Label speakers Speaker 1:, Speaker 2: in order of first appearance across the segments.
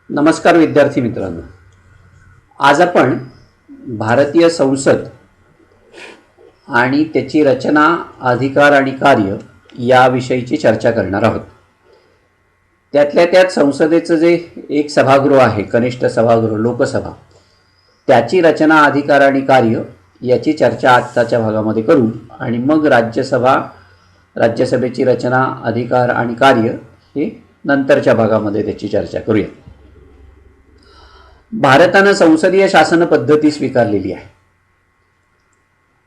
Speaker 1: नमस्कार विद्यार्थी मित्रांनो, आज आपण भारतीय संसद आणि त्याची रचना, अधिकार आणि कार्य याविषयीची चर्चा करणार आहोत. त्यातल्या त्यात संसदेचं जे एक सभागृह आहे, कनिष्ठ सभागृह लोकसभा, त्याची रचना, अधिकार आणि कार्य याची चर्चा आजच्या भागामध्ये करू आणि मग राज्यसभेची रचना, अधिकार आणि कार्य हे नंतरच्या भागामध्ये त्याची चर्चा करूया. भारतानं संसदीय शासन पद्धती स्वीकारलेली आहे.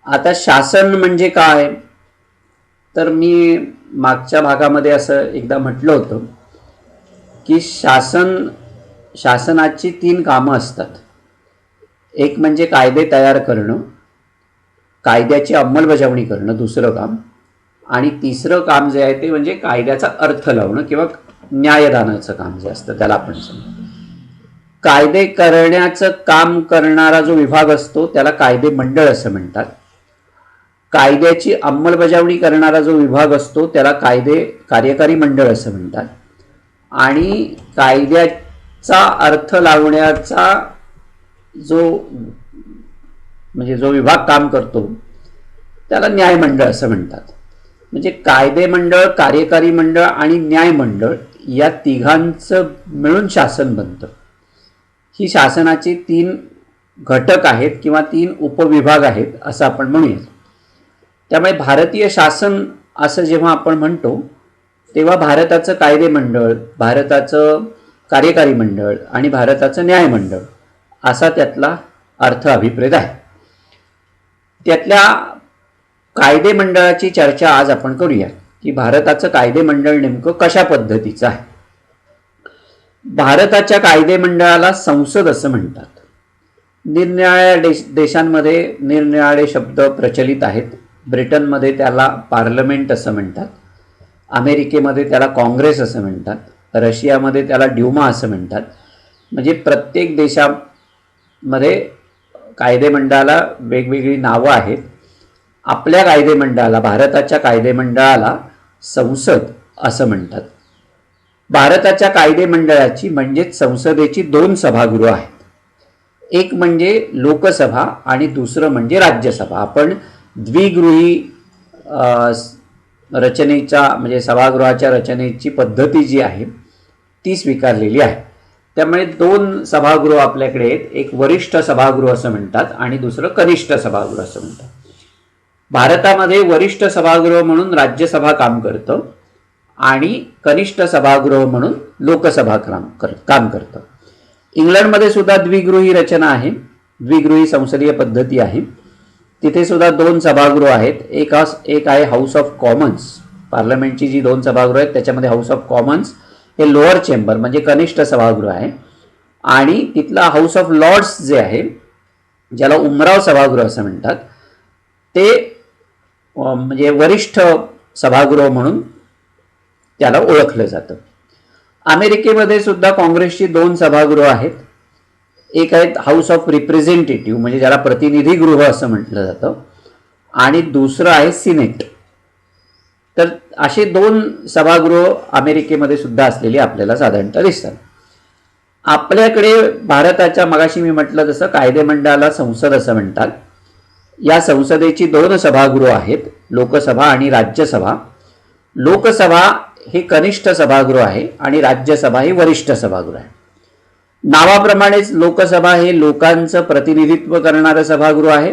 Speaker 1: आता शासन म्हणजे काय, तर मी मागच्या भागामध्ये असं एकदा म्हटलं होतं की शासनाची 3 कामं असतात. एक म्हणजे कायदे तयार करणं, कायद्याची अंमलबजावणी करणं दुसरं काम, आणि तिसरं काम जे आहे ते म्हणजे कायद्याचा अर्थ लावणं किंवा न्यायदानाचं काम जे असतं त्याला आपण समजू. कायदे करण्याचं काम करणारा जो विभाग असतो त्याला कायदे मंडळ असं म्हणतात. कायद्याची अंमलबजावणी करणारा जो विभाग असतो त्याला कार्यकारी मंडळ असं म्हणतात. आणि कायद्याचा अर्थ लावण्याचा जो विभाग काम करतो त्याला न्यायमंडळ असं म्हणतात. म्हणजे कायदे मंडळ, कार्यकारी मंडळ आणि न्याय मंडळ या तिघांचं मिळून शासन बनतं. ही शासनाची 3 घटक आहेत किंवा 3 उपविभाग आहेत असं आपण म्हणूया. त्यामुळे भारतीय शासन असं जेव्हा आपण म्हणतो तेव्हा भारताचं कायदे मंडळ, भारताचं कार्यकारी मंडळ आणि भारताचं न्यायमंडळ असा त्यातला अर्थ अभिप्रेत आहे. त्यातल्या कायदे मंडळाची चर्चा आज आपण करूया की भारताचं कायदे मंडळ नेमकं कशा पद्धतीचं आहे. भारताच्या कायदे मंडळाला संसद असं म्हणतात. निरनिराळ्या देशांमध्ये निरनिराळे शब्द प्रचलित आहेत. ब्रिटनमध्ये त्याला पार्लमेंट असं म्हणतात, अमेरिकेमध्ये त्याला काँग्रेस असं म्हणतात, रशियामध्ये त्याला ड्यूमा असं म्हणतात. म्हणजे प्रत्येक देशामध्ये कायदे मंडळाला वेगवेगळी नावं आहेत. आपल्या कायदे मंडळाला, भारताच्या कायदे मंडळाला संसद असं म्हणतात. भारताच्या कायदे मंडळाची म्हणजेच संसदेची 2 सभागृह आहेत. एक म्हणजे लोकसभा आणि दुसरं म्हणजे राज्यसभा. आपण द्विगृही रचनेच्या म्हणजे सभागृहाच्या रचनेची पद्धती जी आहे ती स्वीकारलेली आहे. त्यामुळे 2 सभागृह आपल्याकडे आहेत. एक वरिष्ठ सभागृह असं म्हणतात आणि दुसरं कनिष्ठ सभागृह असं म्हणतात. भारतामध्ये वरिष्ठ सभागृह म्हणून राज्यसभा काम करतं आणि कनिष्ठ सभागृह म्हणून लोकसभा काम करतं. इंग्लंडमध्ये सुद्धा द्विगृही रचना आहे, द्विगृही संसदीय पद्धती आहे. तिथे सुद्धा 2 सभागृह आहेत. एक आहे हाऊस ऑफ कॉमन्स, पार्लमेंटची जी 2 सभागृह आहेत त्याच्यामध्ये हाऊस ऑफ कॉमन्स हे लोअर चेंबर म्हणजे कनिष्ठ सभागृह आहे. आणि तिथला हाऊस ऑफ लॉर्ड्स जे आहे, ज्याला उमराव सभागृह असं म्हणतात, ते म्हणजे वरिष्ठ सभागृह म्हणून त्याला ओळखलं जातं. अमेरिकेमध्ये सुद्धा काँग्रेसची 2 सभागृह आहेत. एक आहेत हाऊस ऑफ रिप्रेझेंटेटिव्ह म्हणजे ज्याला प्रतिनिधी गृह असं म्हटलं जातं, आणि दुसरं आहे सिनेट. तर असे 2 सभागृह अमेरिकेमध्ये सुद्धा असलेली आपल्याला साधारणतः दिसतात. आपल्याकडे भारताच्या, मगाशी मी म्हटलं तसं, कायदे मंडळाला संसद असं म्हणतात. या संसदेची 2 सभागृह आहेत, लोकसभा आणि राज्यसभा. लोकसभा हे कनिष्ठ सभागृह आहे आणि राज्यसभा हे वरिष्ठ सभागृह आहे. नावाप्रमाणेच लोकसभा हे लोकांचं प्रतिनिधित्व करणारं सभागृह आहे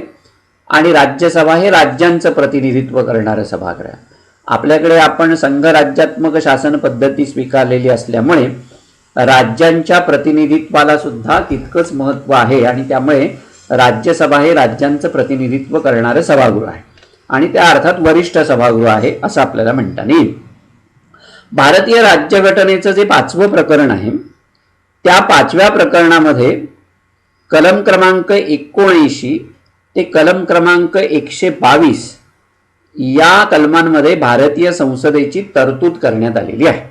Speaker 1: आणि राज्यसभा हे राज्यांचं प्रतिनिधित्व करणारं सभागृह आहे. आपल्याकडे आपण संघराज्यात्मक शासन पद्धती स्वीकारलेली असल्यामुळे राज्यांच्या प्रतिनिधित्वाला सुद्धा तितकंच महत्त्व आहे आणि त्यामुळे राज्यसभा हे राज्यांचं प्रतिनिधित्व करणारं सभागृह आहे आणि त्या अर्थात वरिष्ठ सभागृह आहे असं आपल्याला म्हणता येईल. भारतीय राज्यघटनेचं जे 5वं प्रकरण आहे त्या 5व्या प्रकरणामध्ये कलम क्रमांक 79 ते कलम क्रमांक 122 या कलमांमध्ये भारतीय संसदेची तरतूद करण्यात आलेली आहे.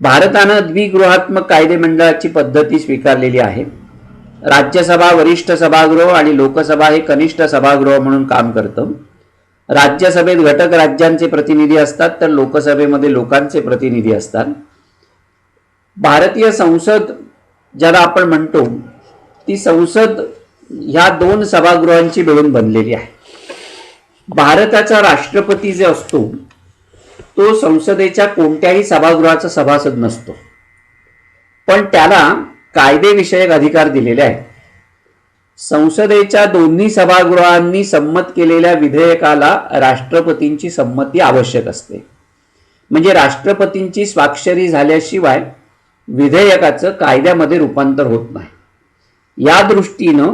Speaker 1: भारतानं द्विगृहात्मक कायदे मंडळाची पद्धती स्वीकारलेली आहे. राज्यसभा वरिष्ठ सभागृह आणि लोकसभा हे कनिष्ठ सभागृह म्हणून काम करतं. राज्यसभेत घटक राज्यांचे प्रतिनिधी असतात तर लोकसभेमध्ये लोकांचे प्रतिनिधी असतात. भारतीय संसद ज्याला आपण म्हणतो, ती संसद ह्या दोन सभागृहांची मिळून बनलेली आहे. भारताचा राष्ट्रपती जे असतो तो संसदेच्या कोणत्याही सभागृहाचा सभासद नसतो, पण त्याला कायदेविषयक अधिकार दिलेले आहेत. संसदेच्या दोन्ही सभागृहांनी संमत केलेल्या विधेयकाला राष्ट्रपतींची संमती आवश्यक असते. म्हणजे राष्ट्रपतींची स्वाक्षरी झाल्याशिवाय विधेयकाचं कायद्यामध्ये रूपांतर होत नाही. या दृष्टीनं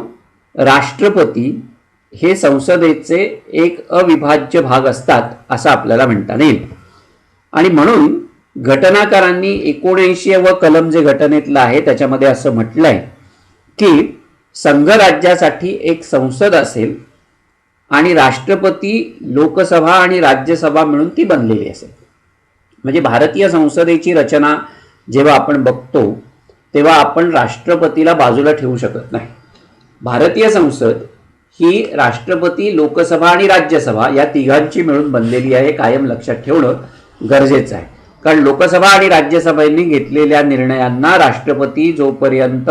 Speaker 1: राष्ट्रपती हे संसदेचे एक अविभाज्य भाग असतात असं आपल्याला म्हणता येईल. आणि म्हणून घटनाकारांनी 79 कलम जे घटनेतलं आहे त्याच्यामध्ये असं म्हटलंय की संघराज्यासाठी एक संसद असेल आणि राष्ट्रपती, लोकसभा आणि राज्यसभा मिळून ती बनलेली असेल. म्हणजे भारतीय संसदेची रचना जेव्हा आपण बघतो तेव्हा आपण राष्ट्रपतीला बाजूला ठेवू शकत नाही. भारतीय संसद ही राष्ट्रपती, लोकसभा आणि राज्यसभा या तिघांची मिळून बनलेली आहे. कायम लक्षात ठेवणं गरजेचं आहे, कारण लोकसभा आणि राज्यसभेने घेतलेल्या निर्णयांना राष्ट्रपती जोपर्यंत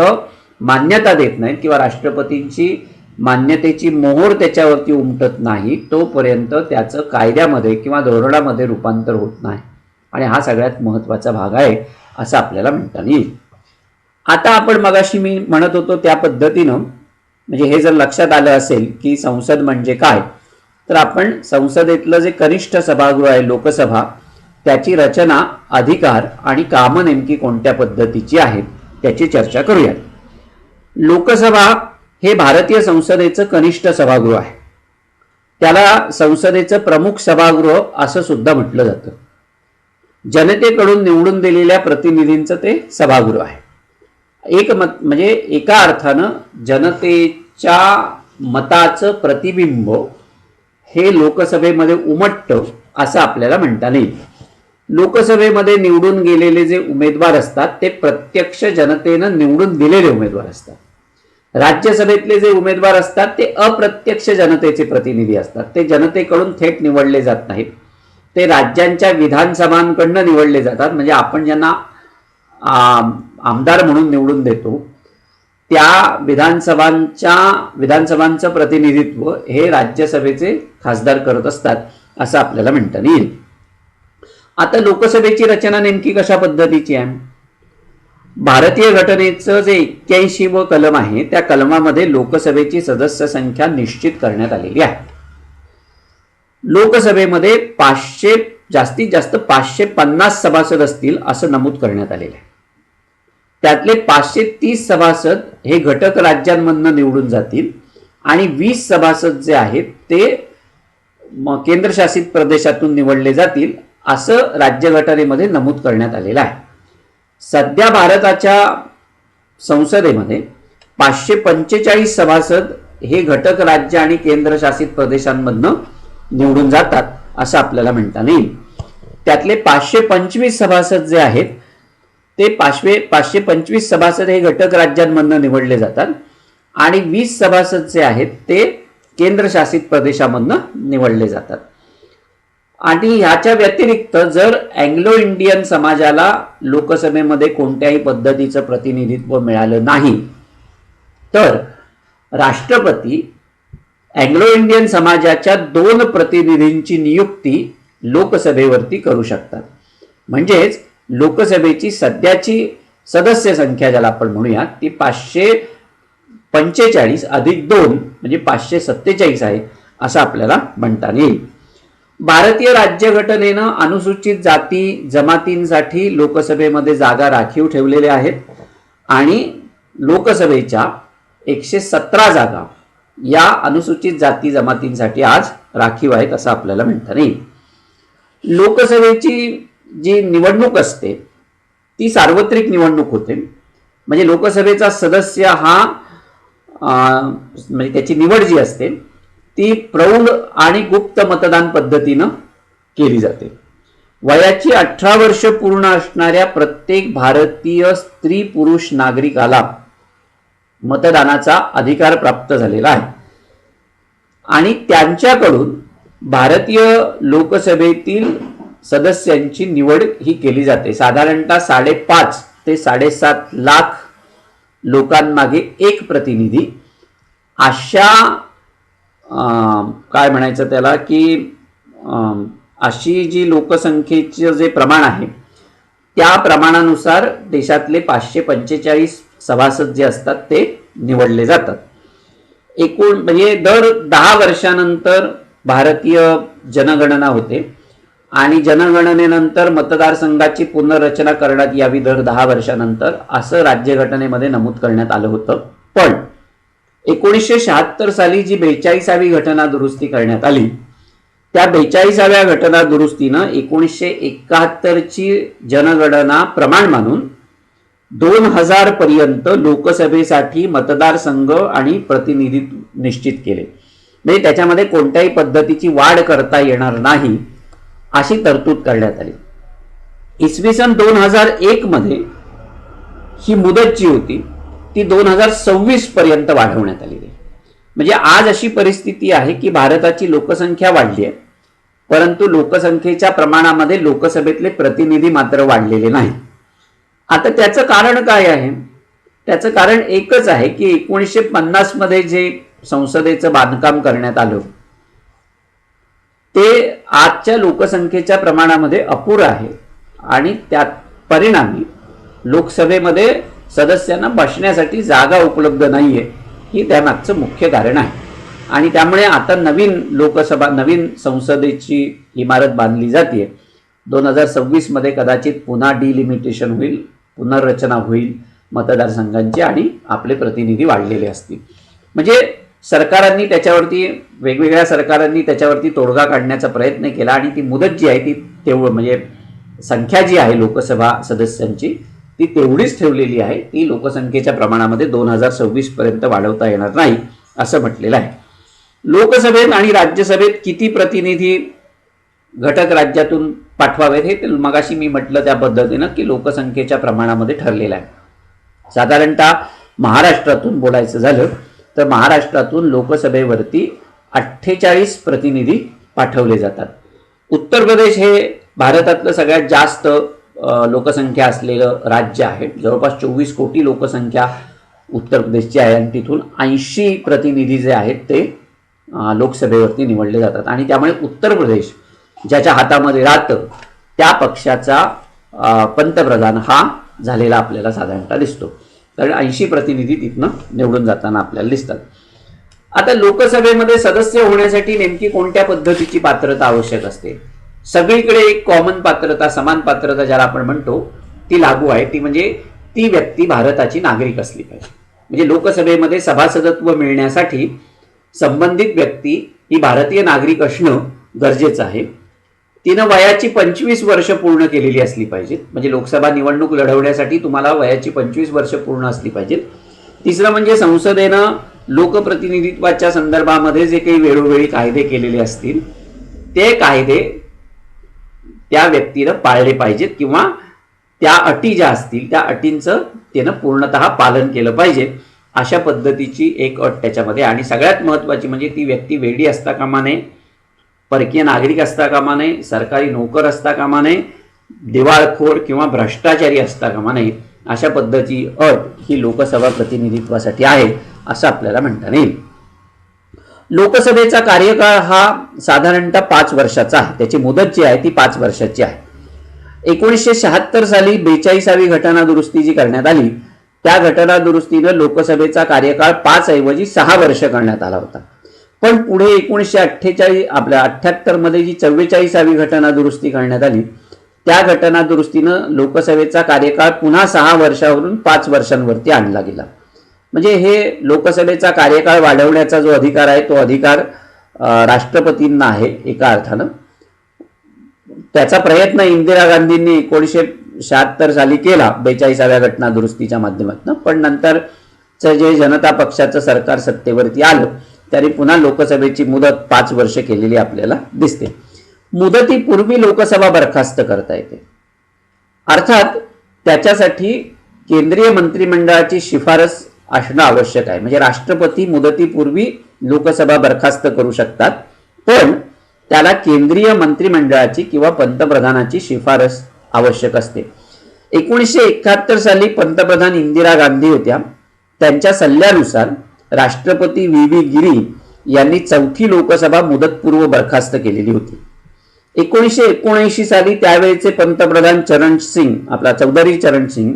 Speaker 1: मान्यता देत नाहीत किंवा राष्ट्रपतींची मान्यतेची मोहर त्याच्यावरती उमटत नाही तोपर्यंत त्याचं कायद्यामध्ये किंवा धोरणामध्ये रूपांतर होत नाही. आणि हा सगळ्यात महत्त्वाचा भाग आहे असं आपल्याला म्हणता येईल. आता आपण मगाशी मी म्हणत होतो त्या पद्धतीनं, म्हणजे हे जर लक्षात आलं असेल की संसद म्हणजे काय, तर आपण संसदेतलं जे कनिष्ठ सभागृह आहे लोकसभा, त्याची रचना, अधिकार आणि कामं नेमकी कोणत्या पद्धतीची आहेत त्याची चर्चा करूया. लोकसभा हे भारतीय संसदेचं कनिष्ठ सभागृह आहे. त्याला संसदेचं प्रमुख सभागृह असं सुद्धा म्हटलं जातं. जनतेकडून निवडून दिलेल्या प्रतिनिधींचं ते सभागृह आहे. म्हणजे एका अर्थानं जनतेच्या मताचं प्रतिबिंब हे लोकसभेमध्ये उमटतं असं आपल्याला म्हणता येईल. लोकसभेमध्ये निवडून गेलेले जे उमेदवार असतात ते प्रत्यक्ष जनतेनं निवडून दिलेले उमेदवार असतात. राज्यसभेतले जे उमेदवार असतात ते अप्रत्यक्ष जनतेचे प्रतिनिधी असतात. ते जनतेकडून थेट निवडले जात नाहीत, ते राज्यांच्या विधानसभांकडनं निवडले जातात. म्हणजे आपण ज्यांना आमदार म्हणून निवडून देतो त्या विधानसभांचं प्रतिनिधित्व हे राज्यसभेचे खासदार करत असतात असं आपल्याला म्हणता येईल. आता लोकसभेची रचना नेमकी कशा पद्धतीची आहे? भारतीय घटनेचं जे 81 कलम आहे त्या कलमामध्ये लोकसभेची सदस्य संख्या निश्चित करण्यात आलेली आहे. लोकसभेमध्ये जास्तीत जास्त 550 सभासद असतील असं नमूद करण्यात आलेलं आहे. त्यातले 530 सभासद हे घटक राज्यांमधून निवडून जातील आणि 20 सभासद जे आहेत ते केंद्रशासित प्रदेशातून निवडले जातील असं राज्यघटनेमध्ये नमूद करण्यात आलेलं आहे. सध्या भारताच्या संसदेमध्ये 545 सभासद हे घटक राज्य आणि केंद्रशासित प्रदेशांमधनं निवडून जातात असं आपल्याला म्हणता येईल. त्यातले 525 सभासद जे आहेत ते 525 सभासद हे घटक राज्यांमधनं निवडले जातात आणि 20 सभासद जे आहेत ते केंद्रशासित प्रदेशामधनं निवडले जातात. आणि ह्याच्या व्यतिरिक्त जर अँग्लो इंडियन समाजाला लोकसभेमध्ये कोणत्याही पद्धतीचं प्रतिनिधित्व मिळालं नाही तर राष्ट्रपती अँग्लो इंडियन समाजाच्या 2 प्रतिनिधींची नियुक्ती लोकसभेवरती करू शकतात. म्हणजेच लोकसभेची सध्याची सदस्य संख्या ज्याला आपण म्हणूया ती 545 अधिक 2 म्हणजे 547 आहे असं आपल्याला म्हणता येईल. भारतीय राज्यघटनेनं अनुसूचित जाती जमातींसाठी लोकसभेमध्ये जागा राखीव ठेवलेल्या आहेत आणि लोकसभेच्या 117 जागा या अनुसूचित जाती जमातींसाठी आज राखीव आहेत असं आपल्याला म्हणता येईल. लोकसभेची जी निवडणूक असते ती सार्वत्रिक निवडणूक होते. म्हणजे लोकसभेचा सदस्य हा म्हणजे त्याची निवड जी असते ती प्रौढ आणि गुप्त मतदान पद्धतीनं केली जाते. वयाची 18 वर्ष पूर्ण असणाऱ्या प्रत्येक भारतीय स्त्री पुरुष नागरिकाला मतदानाचा अधिकार प्राप्त झालेला आहे आणि त्यांच्याकडून भारतीय लोकसभेतील सदस्यांची निवड ही केली जाते. साधारणतः 5.5 ते 7.5 लाख लोकांमागे एक प्रतिनिधी अशा काय म्हणायचं त्याला की अशी जी लोकसंख्येचं जे प्रमाण आहे त्या प्रमाणानुसार देशातले 545 सभासद जे असतात ते निवडले जातात. एकूण म्हणजे दर 10 वर्षानंतर भारतीय जनगणना होते आणि जनगणनेनंतर मतदारसंघाची पुनर्रचना करण्यात यावी दर 10 वर्षानंतर असं राज्यघटनेमध्ये नमूद करण्यात आलं होतं. पण 1976 साली जी 42वी घटना दुरुस्ती करण्यात आली त्या 42व्या घटना दुरुस्तीनं 1971ची जनगणना प्रमाण मानून 2000 पर्यंत लोकसभेसाठी मतदारसंघ आणि प्रतिनिधित्व निश्चित केले. म्हणजे त्याच्यामध्ये कोणत्याही पद्धतीची वाढ करता येणार नाही अशी तरतूद करण्यात आली. इसवी सन 2001 मध्ये ही मुदत जी होती ती 2026 पर्यंत वाढवण्यात आली. म्हणजे आज अशी परिस्थिती आहे की भारताची लोकसंख्या वाढली आहे परंतु लोकसंख्येच्या प्रमाणामध्ये लोकसभेतले प्रतिनिधी मात्र वाढलेले नाही. आता त्याचं कारण काय आहे? त्याचं कारण एकच आहे की 1950 मध्ये जे संसदेचं बांधकाम करण्यात आलं ते आजच्या लोकसंख्येच्या प्रमाणामध्ये अपुरं आहे आणि त्यात परिणामी लोकसभेमध्ये सदस्यांना बसण्यासाठी जागा उपलब्ध नाहीये ही त्यामागचं मुख्य कारण आहे. आणि त्यामुळे आता नवीन संसदेची इमारत बांधली जाते. 2026 मध्ये कदाचित पुन्हा डिलिमिटेशन होईल, पुनर्रचना होईल मतदारसंघांची आणि आपले प्रतिनिधी वाढलेले असतील. म्हणजे वेगवेगळ्या सरकारांनी त्याच्यावरती तोडगा काढण्याचा प्रयत्न केला आणि ती मुदत जी आहे ती तेवढं म्हणजे संख्या जी आहे लोकसभा सदस्यांची ती तेवढीच ठेवलेली आहे. ती लोकसंख्येच्या प्रमाणामध्ये 2026 पर्यंत वाढवता येणार नाही असं म्हटलेलं आहे. लोकसभेत आणि राज्यसभेत किती प्रतिनिधी घटक राज्यातून पाठवावेत हे मगाशी मी म्हटलं त्या पद्धतीनं की लोकसंख्येच्या प्रमाणामध्ये ठरलेलं आहे. साधारणतः महाराष्ट्रातून बोलायचं झालं तर महाराष्ट्रातून लोकसभेवरती 48 प्रतिनिधी पाठवले जातात. उत्तर प्रदेश हे भारतातलं सगळ्यात जास्त लोकसंख्या असलेलं राज्य आहे. जवळपास 24 कोटी लोकसंख्या उत्तर प्रदेशची आहे आणि तिथून 80 प्रतिनिधी जे आहेत ते लोकसभेवरती निवडले जातात. आणि त्यामुळे उत्तर प्रदेश ज्याच्या हातामध्ये राहतं त्या पक्षाचा पंतप्रधान हा झालेला आपल्याला साधारणतः दिसतो. कारण 80 प्रतिनिधी तिथनं निवडून जाताना आपल्याला दिसतात. आता लोकसभेमध्ये सदस्य होण्यासाठी नेमकी कोणत्या पद्धतीची पात्रता आवश्यक असते? सगळीकडे एक कॉमन पात्रता, समान पात्रता ज्याला आपण म्हणतो ती लागू आहे. ती म्हणजे ती व्यक्ती भारताची नागरिक असली पाहिजे. म्हणजे लोकसभेमध्ये सभासदत्व मिळण्यासाठी संबंधित व्यक्ती ही भारतीय नागरिक असणं गरजेचं आहे. तिनं वयाची 25 वर्ष पूर्ण केलेली असली पाहिजे. म्हणजे लोकसभा निवडणूक लढवण्यासाठी तुम्हाला वयाची 25 वर्ष पूर्ण असली पाहिजे. तिसरं म्हणजे संसदेनं लोकप्रतिनिधित्वाच्या संदर्भामध्ये जे काही वेळोवेळी कायदे केलेले असतील ते कायदे त्या व्यक्तीनं पाळले पाहिजेत किंवा त्या अटी ज्या असतील त्या अटींचं त्यानं पूर्णतः पालन केलं पाहिजे. अशा पद्धतीची एक अट त्याच्यामध्ये. आणि सगळ्यात महत्त्वाची म्हणजे ती व्यक्ती वेडी असता कामा नये, परकीय नागरिक असता कामा नये, सरकारी नोकर असता कामा नये, दिवाळखोर किंवा भ्रष्टाचारी असता कामा नये. अशा पद्धतीची अट ही लोकसभा प्रतिनिधित्वासाठी आहे असं आपल्याला म्हणता येईल. लोकसभेचा कार्यकाळ हा साधारणतः 5 वर्षाचा आहे. त्याची मुदत जी आहे ती 5 वर्षाची आहे. 1976 साली 42वी घटना दुरुस्ती जी करण्यात आली त्या घटना दुरुस्तीनं लोकसभेचा कार्यकाळ 5 ऐवजी 6 वर्ष करण्यात आला होता. पण पुढे 1978 मध्ये जी 44वी घटना दुरुस्ती करण्यात आली त्या घटना दुरुस्तीनं लोकसभेचा कार्यकाळ पुन्हा 6 वर्षावरून 5 वर्षांवरती आणला गेला. म्हणजे हे लोकसभेचा कार्यकाळ वाढवण्याचा जो अधिकार आहे तो अधिकार राष्ट्रपतींना आहे एका अर्थानं. त्याचा प्रयत्न इंदिरा गांधींनी 1976 साली केला 42व्या घटना दुरुस्तीच्या माध्यमातून. पण नंतरचं जे जनता पक्षाचं सरकार सत्तेवरती आलं त्याने पुन्हा लोकसभेची मुदत 5 वर्ष केलेली आपल्याला दिसते. मुदतीपूर्वी लोकसभा बरखास्त करता येते. अर्थात त्याच्यासाठी केंद्रीय मंत्रिमंडळाची शिफारस असणं आवश्यक आहे. म्हणजे राष्ट्रपती मुदतीपूर्वी लोकसभा बरखास्त करू शकतात पण त्याला केंद्रीय मंत्रिमंडळाची किंवा पंतप्रधानाची शिफारस आवश्यक असते. 1971 साली पंतप्रधान इंदिरा गांधी होत्या. त्यांच्या सल्ल्यानुसार राष्ट्रपती व्ही गिरी यांनी चौथी लोकसभा मुदतपूर्व बरखास्त केलेली होती. 1979 साली त्यावेळेचे पंतप्रधान चरण सिंग, आपला चौधरी चरण सिंग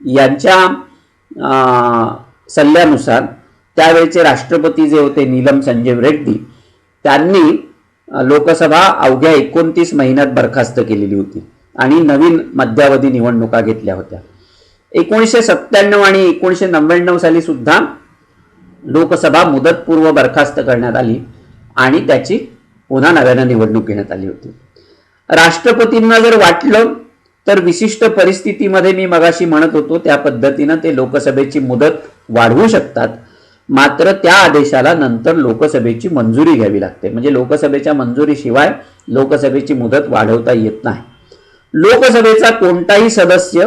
Speaker 1: यांच्या सल्ल्यानुसार त्यावेळेचे राष्ट्रपती जे होते नीलम संजीव रेड्डी, त्यांनी लोकसभा अवघ्या 29 महिन्यात बरखास्त केलेली होती आणि नवीन मध्यावधी निवडणुका घेतल्या होत्या. 1997 आणि 1999 साली सुद्धा लोकसभा मुदतपूर्व बरखास्त करण्यात आली आणि त्याची पुन्हा नव्यानं निवडणूक घेण्यात आली होती. राष्ट्रपतींना जर वाटलं तर विशिष्ट परिस्थितीमध्ये, मी मगाशी म्हणत होतो त्या पद्धतीनं ते लोकसभेची मुदत वाढवू शकतात. मात्र त्या आदेशाला नंतर लोकसभेची मंजुरी घ्यावी लागते. म्हणजे लोकसभेच्या मंजुरीशिवाय लोकसभेची मुदत वाढवता येत नाही. लोकसभेचा कोणताही सदस्य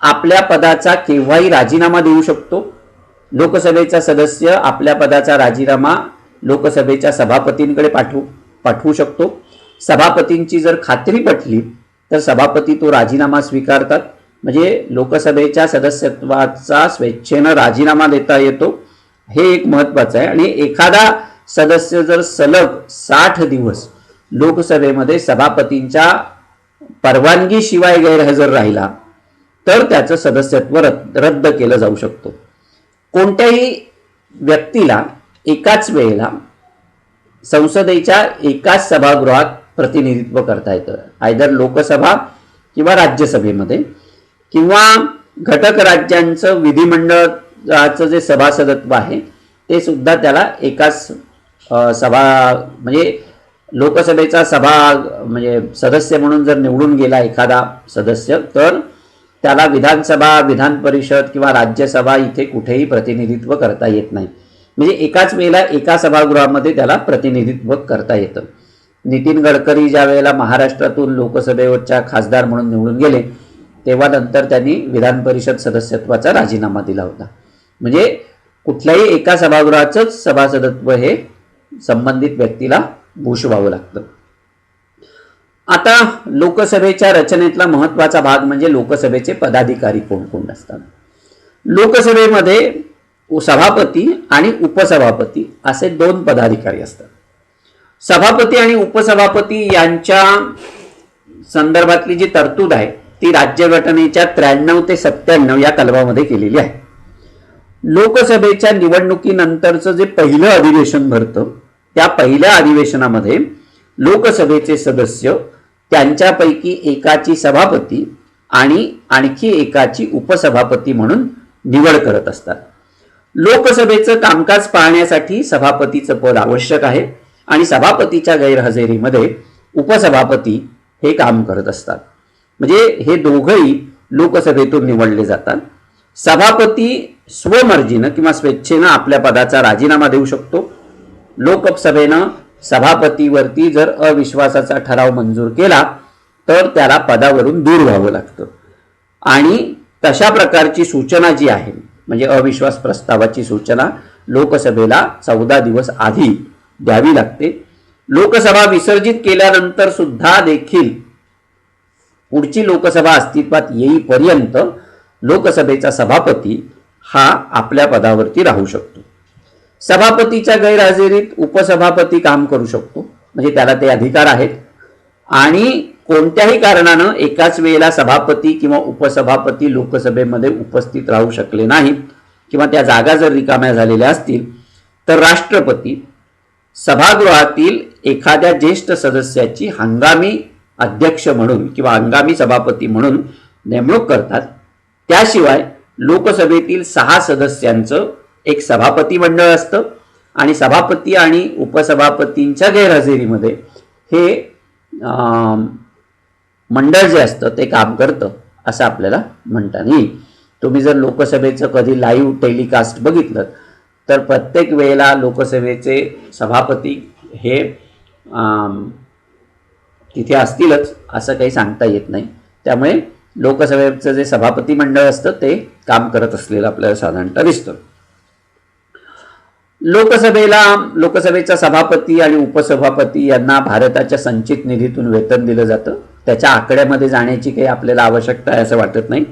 Speaker 1: आपल्या पदाचा केव्हाही राजीनामा देऊ शकतो. लोकसभेचा सदस्य आपल्या पदाचा राजीनामा लोकसभेच्या सभापतींकडे पाठवू शकतो. सभापतींची जर खात्री पटली तर सभापती तो राजीनामा स्वीकारतात. म्हणजे लोकसभेच्या सदस्यत्वाचा स्वेच्छेनं राजीनामा देता येतो, हे एक महत्त्वाचं आहे. आणि एखादा सदस्य जर सलग 60 दिवस लोकसभेमध्ये सभापतींच्या परवानगीशिवाय गैरहजर राहिला तर त्याचं सदस्यत्व रद्द केलं जाऊ शकतो. कोणत्याही व्यक्तीला एकाच वेळेला संसदेच्या एकाच सभागृहात प्रतिनिधित्व करता येतं, आयदर लोकसभा किंवा राज्यसभेमध्ये, किंवा घटक राज्यांचं विधिमंडळाचं जे सभासदत्व आहे ते सुद्धा त्याला एकाच म्हणजे लोकसभेचा म्हणजे सदस्य म्हणून जर निवडून गेला एखादा सदस्य, तर त्याला विधानसभा, विधान परिषद किंवा राज्यसभा इथे कुठेही प्रतिनिधित्व करता येत नाही. म्हणजे एकाच वेळेला एका सभागृहामध्ये त्याला प्रतिनिधित्व करता येतं. नितीन गडकरी ज्या वेळेला महाराष्ट्रातून लोकसभेवरच्या खासदार म्हणून निवडून गेले तेव्हा नंतर त्यांनी विधान परिषद सदस्यत्वाचा राजीनामा दिला होता. म्हणजे कुठल्याही एका सभागृहाचंच सभासदत्व हे संबंधित व्यक्तीला भूषवावं लागतं. आता लोकसभेच्या रचनेतला महत्त्वाचा भाग म्हणजे लोकसभेचे पदाधिकारी कोण कोण असतात. लोकसभेमध्ये सभापती आणि उपसभापती असे 2 पदाधिकारी असतात. सभापती आणि उपसभापती यांच्या संदर्भातली जी तरतूद आहे ती राज्यघटनेच्या 93 ते 97 या कलमामध्ये केलेली आहे. लोकसभेच्या निवडणुकीनंतरचं जे पहिलं अधिवेशन भरतं त्या पहिल्या अधिवेशनामध्ये लोकसभेचे सदस्य त्यांच्यापैकी एकाची सभापती आणि आणखी एकाची उपसभापती म्हणून निवड करत असतात. लोकसभेचं कामकाज पाहण्यासाठी सभापतीचं पद आवश्यक आहे आणि सभापतीच्या गैरहजेरीमध्ये उपसभापती हे काम करत असतात. म्हणजे हे दोघंही लोकसभेतून निवडले जातात. सभापती स्वमर्जीनं किंवा स्वेच्छेनं आपल्या पदाचा राजीनामा देऊ शकतो. लोकसभेनं सभापतीवरती जर अविश्वासाचा ठराव मंजूर केला तर त्याला पदावरून दूर व्हावं लागतं आणि तशा प्रकारची सूचना जी आहे म्हणजे अविश्वास प्रस्तावाची सूचना लोकसभेला 14 दिवस आधी द्यावी लागते. लोकसभा विसर्जित केल्यानंतर सुद्धा देखील पुढची लोकसभा अस्तित्वात येईपर्यंत लोकसभेचा सभापती हा आपल्या पदावरती राहू शकतो. सभापतीच्या गैरहजेरीत उपसभापती काम करू शकतो, म्हणजे त्याला ते अधिकार आहेत. आणि कोणत्याही कारणानं एकाच वेळेला सभापती किंवा उपसभापती लोकसभेमध्ये उपस्थित राहू शकले नाहीत किंवा त्या जागा जर रिकाम्या झालेल्या असतील तर राष्ट्रपती सभागृहातील एखाद्या ज्येष्ठ सदस्याची हंगामी अध्यक्ष म्हणून किंवा हंगामी सभापती म्हणून नेमणूक करतात. त्याशिवाय लोकसभेतील 6 सदस्यांचं एक सभापती मंडळ असतं आणि सभापती आणि उपसभापतींच्या गैरहजेरीमध्ये हे मंडळ जे असतं ते काम करतं असं आपल्याला म्हणता येईल. तुम्ही जर लोकसभेचं कधी लाईव्ह टेलिकास्ट बघितलं तर प्रत्येक वेळेला लोकसभेचे सभापती हे तिथे असतीलच असं काही सांगता येत नाही. त्यामुळे लोकसभेचं जे सभापती मंडळ असतं ते काम करत असलेलं आपल्याला साधारणतः दिसतं. लोकसभेचा सभापती आणि उपसभापती यांना भारताच्या संचित निधीतून वेतन दिलं जातं त्याच्या आकड्यामध्ये जाण्याची काही आपल्याला आवश्यकता आहे असं वाटत नाही.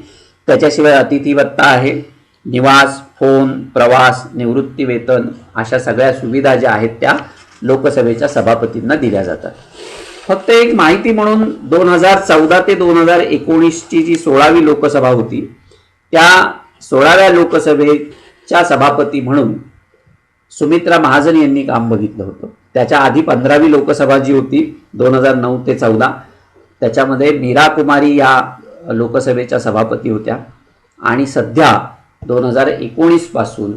Speaker 1: त्याच्याशिवाय अतिथी भत्ता आहे, निवास, फोन, प्रवास, निवृत्ती वेतन अशा सगळ्या सुविधा ज्या आहेत त्या लोकसभेच्या सभापतींना दिल्या जातात. फक्त एक माहिती म्हणून 2014 ते 2019ची जी 16वी लोकसभा होती त्या 16व्या लोकसभेच्या सभापती म्हणून सुमित्रा महाजन यांनी काम बघितलं होतं. त्याच्या आधी 15वी लोकसभा जी होती 2009 ते 14 त्याच्यामध्ये मीरा कुमारी या लोकसभेच्या सभापती होत्या. आणि सध्या 2019 पासून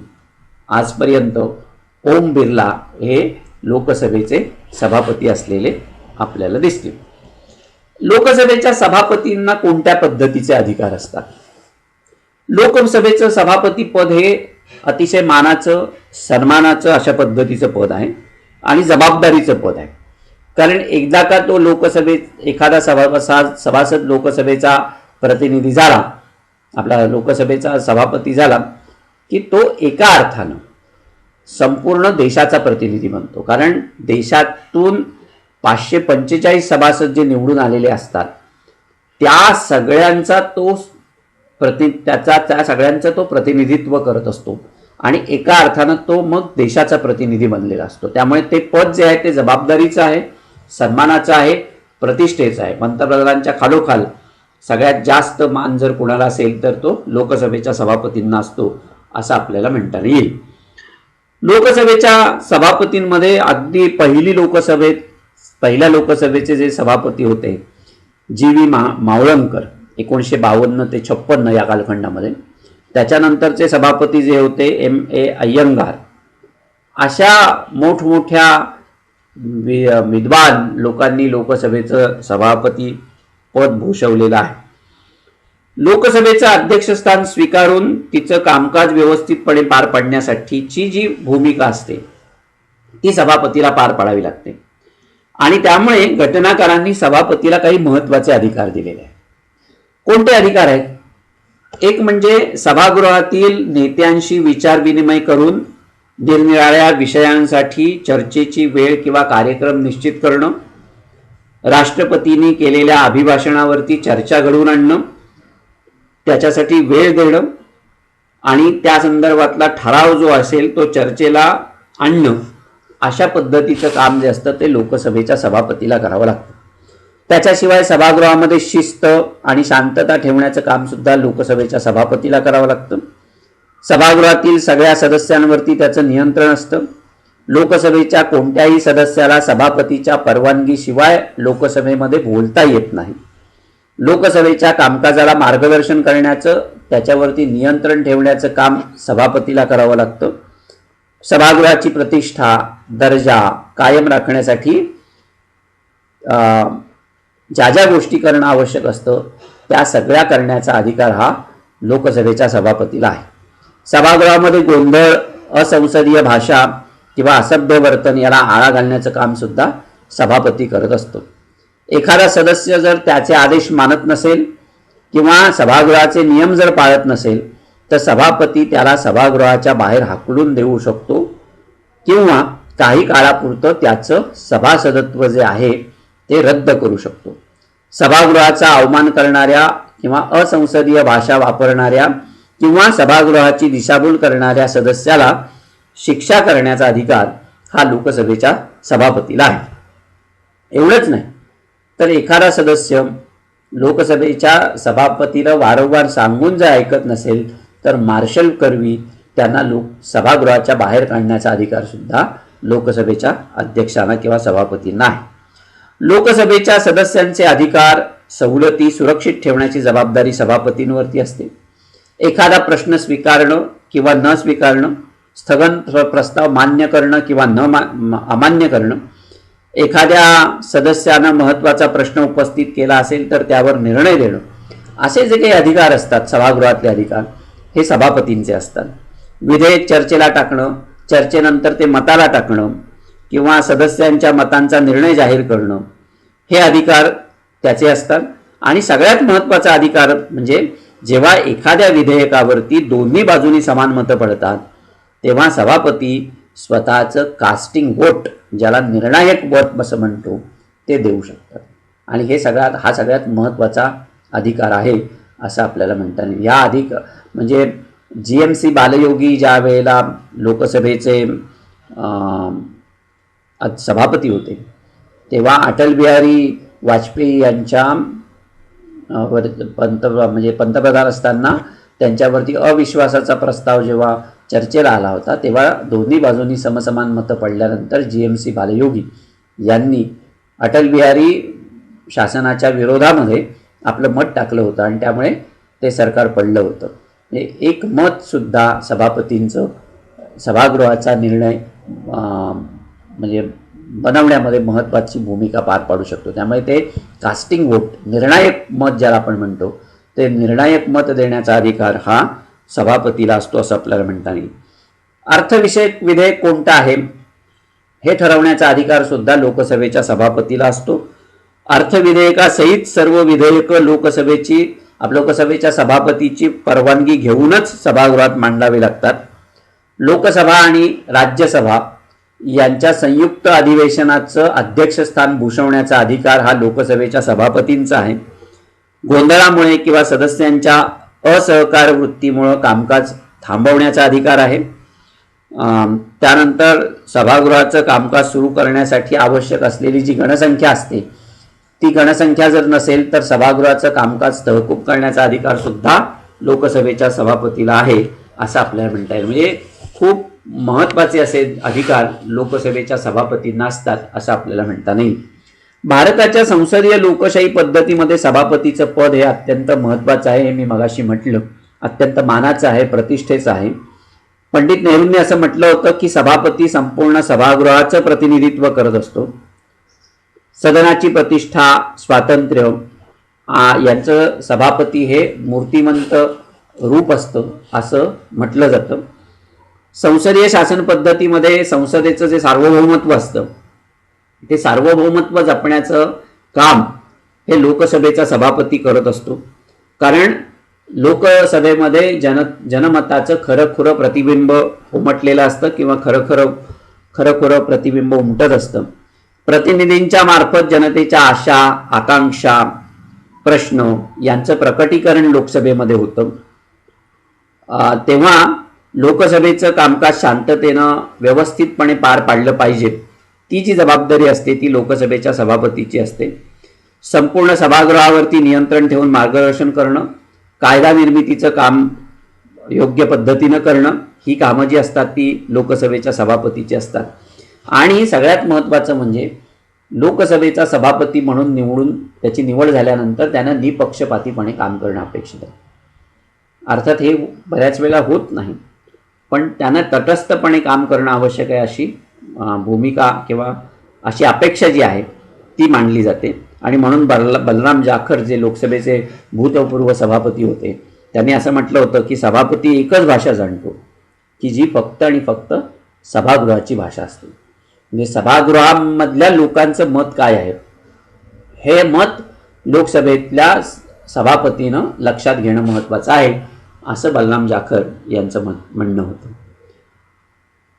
Speaker 1: आजपर्यंत ओम बिर्ला हे लोकसभेचे सभापती असलेले आपल्याला दिसतील. लोकसभेच्या सभापतींना कोणत्या पद्धतीचे अधिकार असतात? लोकसभेचं सभापती पद हे अतिशय मानाचं, सन्मानाचं अशा पद्धतीचं पद आहे आणि जबाबदारीचं पद आहे. कारण एकदा का तो लोकसभेत एखादा सभासद लोकसभेचा प्रतिनिधी झाला, आपला लोकसभेचा सभापती झाला की तो एका अर्थानं संपूर्ण देशाचा प्रतिनिधी बनतो. कारण देशातून 545 सभासद जे निवडून आलेले असतात त्या सगळ्यांचा त्या सगळ्यांचं तो प्रतिनिधित्व करत असतो आणि एका अर्थानं तो मग देशाचा प्रतिनिधी बनलेला असतो. त्यामुळे ते पद जे आहे ते जबाबदारीचं आहे, सन्मानाचं आहे, प्रतिष्ठेचं आहे. पंतप्रधानांच्या खालोखाल सगळ्यात जास्त मान जर कोणाला असेल तर तो लोकसभेच्या सभापतींना असतो असं आपल्याला म्हणता येईल. लोकसभेच्या सभापतींमध्ये अगदी पहिल्या लोकसभेचे जे सभापती होते जी.व्ही. मावळणकर 1952 ते 56 या कालखंडामध्ये, त्याच्यानंतरचे सभापती जे होते M.A. अय्यंगार, अशा मोठमोठ्या विद्वान लोकांनी लोकसभेचं सभापती पद भूषवलेलं आहे. लोकसभेचं अध्यक्षस्थान स्वीकारून तिचं कामकाज व्यवस्थितपणे पार पाडण्यासाठीची जी भूमिका असते ती सभापतीला पार पाडावी लागते आणि त्यामुळे घटनाकारांनी सभापतीला काही महत्त्वाचे अधिकार दिलेले आहेत. कोणते अधिकार आहेत? एक म्हणजे सभागृहातील नेत्यांशी विचारविनिमय करून निरनिराळ्या विषयांसाठी चर्चेची वेळ किंवा कार्यक्रम निश्चित करणं, राष्ट्रपतींनी केलेल्या अभिभाषणावरती चर्चा घडवून आणणं, त्याच्यासाठी वेळ देणं आणि त्या संदर्भातला ठराव जो असेल तो चर्चेला आणणं, अशा पद्धतीचं काम जे असतं ते लोकसभेच्या सभापतीला करावं लागतं. त्याच्याशिवाय सभागृहामध्ये शिस्त आणि शांतता ठेवण्याचं काम सुद्धा लोकसभेच्या सभापतीला करावं लागतं. सभागृहातील सगळ्या सदस्यांवरती त्याचं नियंत्रण असतं. लोकसभेच्या कोणत्याही सदस्याला सभापतीच्या परवानगीशिवाय लोकसभेमध्ये बोलता येत नाही. लोकसभेच्या कामकाजाला मार्गदर्शन करण्याचं, त्याच्यावरती नियंत्रण ठेवण्याचं काम सभापतीला करावं लागतं. सभागृहाची प्रतिष्ठा, दर्जा कायम राखण्यासाठी ज्या ज्या गोष्टी करणं आवश्यक असतं त्या सगळ्या करण्याचा अधिकार हा लोकसभेच्या सभापतीला आहे. सभागृहामध्ये गोंधळ, असंसदीय भाषा किंवा असभ्य वर्तन याला आळा घालण्याचं काम सुद्धा सभापती करत असतो. एखादा सदस्य जर त्याचे आदेश मानत नसेल किंवा सभागृहाचे नियम जर पाळत नसेल तर सभापती त्याला सभागृहाच्या बाहेर हाकलून देऊ शकतो किंवा काही काळापुरतं त्याचं सभासदत्व जे आहे ते रद्द करू शकतो. सभागृहाचा अवमान करणाऱ्या किंवा असंसदीय भाषा वापरणाऱ्या किंवा सभागृहाची दिशाभूल करणाऱ्या सदस्याला शिक्षा करण्याचा अधिकार हा लोकसभेच्या सभापतीला आहे. एवढंच नाही तर एखादा सदस्य लोकसभेच्या सभापतीला वारंवार सांगून जर ऐकत नसेल तर मार्शल करवी त्यांना सभागृहाच्या बाहेर काढण्याचा अधिकार सुद्धा लोकसभेच्या अध्यक्षांना किंवा सभापतींना आहे. लोकसभेच्या सदस्यांचे अधिकार, सवलती सुरक्षित ठेवण्याची जबाबदारी सभापतींवरती असते. एखादा प्रश्न स्वीकारणं किंवा न स्वीकारणं, स्थगन प्रस्ताव मान्य करणं किंवा अमान्य करणं, एखाद्या सदस्यानं महत्त्वाचा प्रश्न उपस्थित केला असेल तर त्यावर निर्णय देणं, असे जे काही अधिकार असतात सभागृहातले अधिकार हे सभापतींचे असतात. विधेयक चर्चेला टाकणं, चर्चेनंतर ते मताला टाकणं किंवा सदस्यांच्या मतांचा निर्णय जाहीर करणं हे अधिकार त्याचे असतात. आणि सगळ्यात महत्त्वाचा अधिकार म्हणजे जेव्हा एखाद्या विधेयकावरती दोन्ही बाजूनी समान मतं पडतात तेव्हा सभापती स्वतःचं कास्टिंग वोट, ज्याला निर्णायक मत असं म्हणतो, ते देऊ शकतात. आणि हा सगळ्यात महत्त्वाचा अधिकार आहे असं आपल्याला म्हणता येईल. या म्हणजे GMC बालयोगी ज्या वेळेला लोकसभेचे सभापती होते तेव्हा अटल बिहारी वाजपेयी यांच्या म्हणजे पंतप्रधान असताना त्यांच्यावरती अविश्वासाचा प्रस्ताव जेव्हा चर्चेला आला होता तेव्हा दोन्ही बाजूंनी समसमान मतं पडल्यानंतर GMC बालयोगी यांनी अटल बिहारी शासनाच्या विरोधामध्ये आपलं मत टाकलं होतं आणि त्यामुळे ते सरकार पडलं होतं. म्हणजे एक मतसुद्धा सभापतींचं सभागृहाचा निर्णय म्हणजे बनवण्यामध्ये महत्त्वाची भूमिका पार पाडू शकतो. त्यामुळे ते कास्टिंग वोट, निर्णायक मत ज्याला आपण म्हणतो, ते निर्णायक मत देण्याचा अधिकार हा सभापतीला असतो असं आपल्याला म्हणता येईल. अर्थविषयक विधेयक कोणतं आहे हे ठरवण्याचा अधिकार सुद्धा लोकसभेच्या सभापतीला असतो. अर्थविधेयकासहित सर्व विधेयकं लोकसभेच्या सभापतीची परवानगी घेऊनच सभागृहात मांडावे लागतात. लोकसभा आणि राज्यसभा यांच्या संयुक्त अधिवेशनाचं अध्यक्षस्थान भूषवण्याचा अधिकार हा लोकसभेच्या सभापतींचा आहे. गोंधळामुळे किंवा सदस्यांच्या असहकार वृत्तीमुळे कामकाज थांबवण्याचा अधिकार आहे. त्यानंतर सभागृहाचं कामकाज सुरू करण्यासाठी आवश्यक असलेली जी गणसंख्या असते ती गणसंख्या जर नसेल तर सभागृहाचं कामकाज तहकूब करण्याचा अधिकार सुद्धा लोकसभेच्या सभापतीला आहे असं आपल्याला म्हणता येईल. म्हणजे खूप महत्त्वाचे असे अधिकार लोकसभेच्या सभापतींना असतात असं आपल्याला म्हणता येईल. भारताच्या संसदीय लोकशाही पद्धतीमध्ये सभापतीचं पद हे अत्यंत महत्त्वाचं आहे. हे मी मगाशी म्हटलं, अत्यंत मानाचं आहे, प्रतिष्ठेचं आहे. पंडित नेहरूंनी असं म्हटलं होतं की सभापती संपूर्ण सभागृहाचं प्रतिनिधित्व करत असतो. सदनाची प्रतिष्ठा, स्वातंत्र्य यांचं सभापती हे मूर्तिमंत रूप असतं असं म्हटलं जातं. संसदीय शासन पद्धतीमध्ये संसदेचं जे सार्वभौमत्व असतं ते सार्वभौमत्व जपण्याचं काम हे लोकसभेचा सभापती करत असतो. कारण लोकसभेमध्ये जनमताचं खरं प्रतिबिंब उमटलेलं असतं किंवा खरं प्रतिबिंब उमटत असतं. प्रतिनिधींच्या मार्फत जनतेच्या आशा, आकांक्षा, प्रश्न यांचं प्रकटीकरण लोकसभेमध्ये होतं. तेव्हा लोकसभेचं कामकाज शांततेनं व्यवस्थितपणे पार पाडलं पाहिजे ती जी जबाबदारी असते ती लोकसभेच्या सभापतीची असते. संपूर्ण सभागृहावरती नियंत्रण ठेवून मार्गदर्शन करणं, कायदा निर्मितीचं काम योग्य पद्धतीनं करणं ही कामं जी असतात ती लोकसभेच्या सभापतीची असतात. आणि सगळ्यात महत्त्वाचं म्हणजे लोकसभेचा सभापती म्हणून त्याची निवड झाल्यानंतर त्यानं निपक्षपातीपणे काम करणं अपेक्षित आहे. अर्थात हे बऱ्याच वेळा होत नाही, पण त्यानं तटस्थपणे काम करणं आवश्यक आहे अशी भूमिका किंवा अशी अपेक्षा जी आहे ती मांडली जाते. आणि म्हणून बलराम जाखर जे लोकसभेचे भूतपूर्व सभापती होते त्यांनी असं म्हटलं होतं की सभापती एकच भाषा जाणतो की जी फक्त आणि फक्त सभागृहाची भाषा असते. म्हणजे सभागृहामधल्या लोकांचं मत काय आहे हे मत लोकसभेतल्या सभापतीनं लक्षात घेणं महत्त्वाचं आहे असं बलराम जाखर यांचं म्हणणं होतं.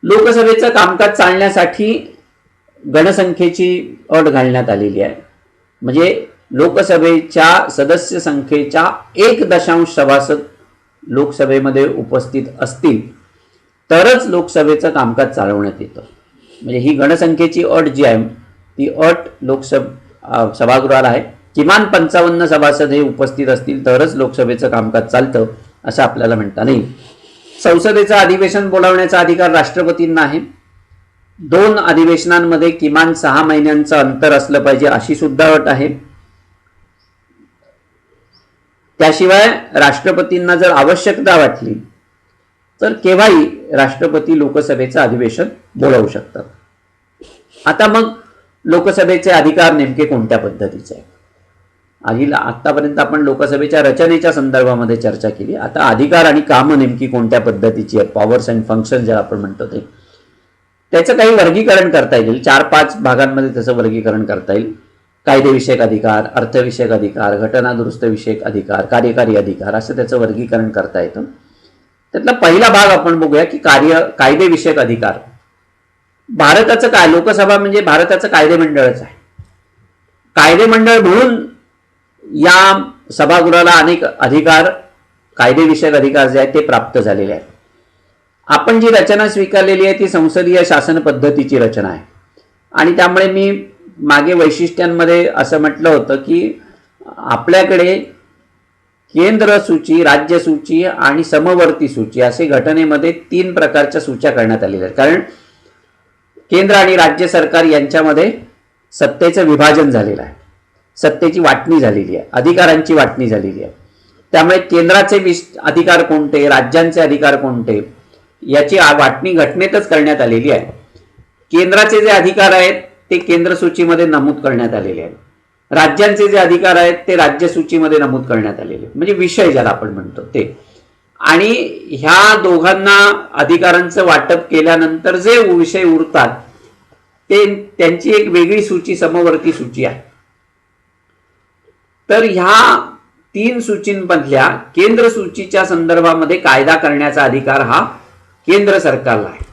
Speaker 1: लोकसभेचं कामकाज चालण्यासाठी गणसंख्येची अट घालण्यात आलेली आहे. म्हणजे लोकसभेच्या सदस्य संख्येच्या 1.0 सभासद लोकसभेमध्ये उपस्थित असतील तरच लोकसभेचं कामकाज चालवण्यात येतं. म्हणजे ही गणसंख्येची अट जी आहे ती अट सभागृहाला आहे. किमान 55 सभासद हे उपस्थित असतील तरच लोकसभेचं कामकाज चालतं असं आपल्याला म्हणता येईल. संसदेचं अधिवेशन बोलावण्याचा अधिकार राष्ट्रपतींना आहे. 2 अधिवेशनांमध्ये किमान 6 महिन्यांचं अंतर असलं पाहिजे अशी सुद्धा अट आहे. त्याशिवाय राष्ट्रपतींना जर आवश्यकता वाटली तर केव्हाही राष्ट्रपती लोकसभेचं अधिवेशन बोलावू शकतात. आता मग लोकसभेचे अधिकार नेमके कोणत्या पद्धतीचे आहेत? आतापर्यंत आपण लोकसभेच्या रचनेच्या संदर्भामध्ये चर्चा केली. आता अधिकार आणि कामं नेमकी कोणत्या पद्धतीची आहेत, पॉवर्स अँड फंक्शन जे आपण म्हणतो ते, त्याचं काही वर्गीकरण करता येईल. 4-5 भागांमध्ये त्याचं वर्गीकरण करता येईल. कायदेविषयक अधिकार, अर्थविषयक अधिकार, घटना दुरुस्त विषयक अधिकार, कार्यकारी अधिकार असं त्याचं वर्गीकरण करता येतं. त्यातला पहिला भाग आपण बघूया की कायदेविषयक अधिकार. भारताचं लोकसभा म्हणजे भारताचं कायदेमंडळच आहे. कायदे मंडळ म्हणून या सभागृहाला अनेक अधिकार, कायदेविषयक अधिकार जे आहेत ते प्राप्त झालेले आहेत. आपण जी रचना स्वीकारलेली आहे ती संसदीय शासन पद्धतीची रचना आहे आणि त्यामुळे मी मागे वैशिष्ट्यांमध्ये असं म्हटलं होतं की आपल्याकडे केंद्र सूची, राज्य सूची आणि समवर्ती सूची असे घटनेमध्ये 3 प्रकारच्या सूच्या करण्यात आलेल्या आहेत. कारण केंद्र आणि राज्य सरकार यांच्यामध्ये सत्तेचं विभाजन झालेलं आहे, सत्तेची वाटणी झालेली आहे, अधिकारांची वाटणी झालेली आहे. त्यामुळे केंद्राचे अधिकार कोणते, राज्यांचे अधिकार कोणते याची वाटणी घटनेतच करण्यात आलेली आहे. केंद्राचे जे अधिकार आहेत ते केंद्र सूचीमध्ये नमूद करण्यात आलेले आहेत, राज्यांचे जे अधिकार आहेत ते राज्य सूचीमध्ये नमूद करण्यात आलेले आहेत, म्हणजे विषय ज्याला आपण म्हणतो ते. आणि ह्या दोघांना अधिकारांचं वाटप केल्यानंतर जे विषय उरतात ते त्यांची एक वेगळी सूची, समवर्ती सूची आहे. तर ह्या 3 सूचींमधल्या केंद्र सूचीच्या संदर्भामध्ये कायदा करण्याचा अधिकार हा केंद्र सरकारला आहे.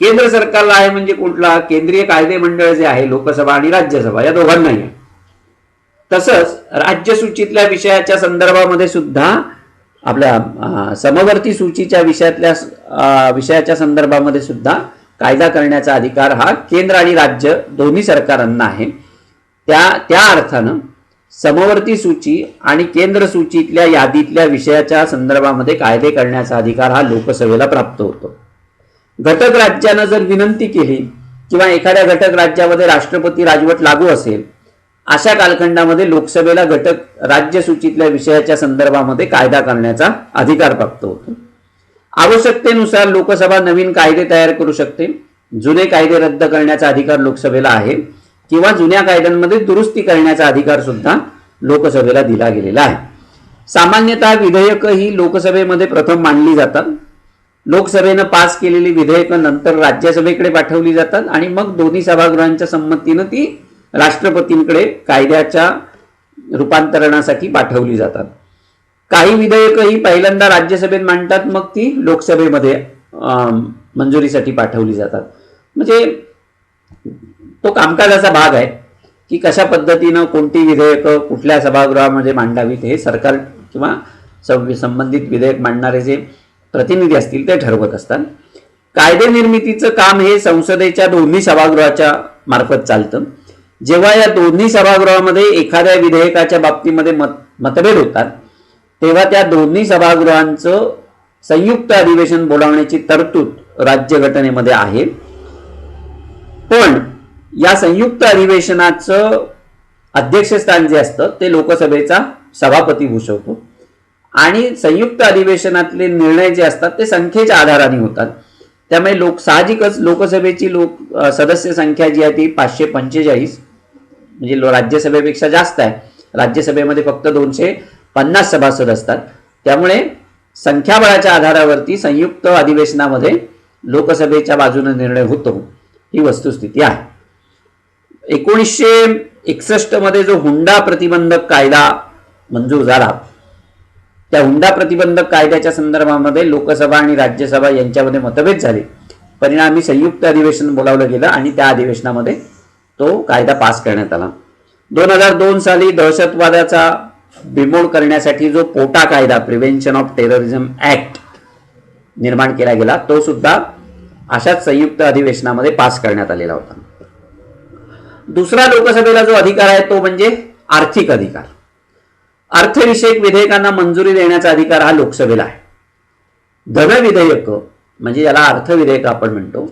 Speaker 1: केंद्र सरकारला आहे म्हणजे कुठला? केंद्रीय कायदे मंडळ जे आहे, लोकसभा आणि राज्यसभा या दोघांनाही आहे. तसंच राज्य सूचीतल्या विषयाच्या संदर्भामध्ये सुद्धा आपल्या समवर्ती सूचीच्या विषयाच्या संदर्भामध्ये सुद्धा कायदा करण्याचा अधिकार हा केंद्र आणि राज्य दोन्ही सरकारांना आहे. त्या अर्थानं समवर्ती सूची आणि केंद्र सूचीतल्या यादीतल्या विषयाच्या संदर्भामध्ये कायदे करण्याचा अधिकार हा लोकसभेला प्राप्त होतो. घटक राज्यानं जर विनंती केली किंवा एखाद्या घटक राज्यामध्ये राष्ट्रपती राजवट लागू असेल अशा कालखंडामध्ये लोकसभेला घटक राज्य सूचीतल्या विषयाच्या संदर्भामध्ये कायदा करण्याचा अधिकार प्राप्त होतो. आवश्यकतेनुसार लोकसभा नवीन कायदे तयार करू शकते. जुने कायदे रद्द करण्याचा अधिकार लोकसभेला आहे किंवा जुन्या कायद्यांमध्ये दुरुस्ती करण्याचा अधिकार सुद्धा लोकसभेला दिला गेलेला आहे. सामान्यतः विधेयकं ही लोकसभेमध्ये प्रथम मांडली जातात. लोकसभेनं पास केलेली विधेयकं नंतर राज्यसभेकडे पाठवली जातात आणि मग दोन्ही सभागृहांच्या संमतीनं ती राष्ट्रपतींकडे कायद्याच्या रूपांतरणासाठी पाठवली जातात. काही विधेयकं ही पहिल्यांदा राज्यसभेत मांडतात, मग ती लोकसभेमध्ये मंजुरीसाठी पाठवली जातात. म्हणजे तो कामकाजाचा भाग आहे की कशा पद्धतीनं कोणती विधेयकं कुठल्या सभागृहामध्ये मांडावीत हे सरकार किंवा संबंधित विधेयक मांडणारे जे प्रतिनिधी असतील ते ठरवत असतात. कायदे निर्मितीचं काम हे संसदेच्या दोन्ही सभागृहाच्या मार्फत चालतं. जेव्हा या दोन्ही सभागृहामध्ये एखाद्या विधेयकाच्या बाबतीमध्ये मतभेद होतात तेव्हा त्या दोन्ही सभागृहांचं संयुक्त अधिवेशन बोलावण्याची तरतूद राज्यघटनेमध्ये आहे. पण या संयुक्त अधिवेशनाचं अध्यक्षस्थान जे असतं ते लोकसभेचा सभापती भूषवतो आणि संयुक्त अधिवेशनातले निर्णय जे असतात ते संख्येच्या आधाराने होतात. त्यामुळे साहजिकच लोकसभेची सदस्य संख्या जी आहे ती 545 म्हणजे राज्यसभेपेक्षा जास्त आहे. राज्यसभेमध्ये फक्त 250 सभासद असतात. त्यामुळे संख्याबळाच्या आधारावरती संयुक्त अधिवेशनामध्ये लोकसभेच्या बाजूने निर्णय होतो ही वस्तुस्थिती आहे. 1961 मध्ये जो हुंडा प्रतिबंधक कायदा मंजूर झाला त्या हुंडा प्रतिबंधक कायद्याच्या संदर्भामध्ये लोकसभा आणि राज्यसभा यांच्यामध्ये मतभेद झाले. परिणामी संयुक्त अधिवेशन बोलावलं गेलं आणि त्या अधिवेशनामध्ये तो कायदा पास करण्यात आला. 2002 साली दहशतवादाचा बिमोड करण्यासाठी जो पोटा कायदा, प्रिव्हेन्शन ऑफ टेररिझम ऍक्ट निर्माण केला गेला तो सुद्धा अशाच संयुक्त अधिवेशनामध्ये पास करण्यात आलेला होता. दुसरा लोकसभेला जो अधिकार आहे तो म्हणजे आर्थिक अधिकार. अर्थविषयक विधेयकांना मंजुरी देण्याचा अधिकार हा लोकसभेला आहे. धनविधेयक म्हणजे याला अर्थविधेयक आपण म्हणतो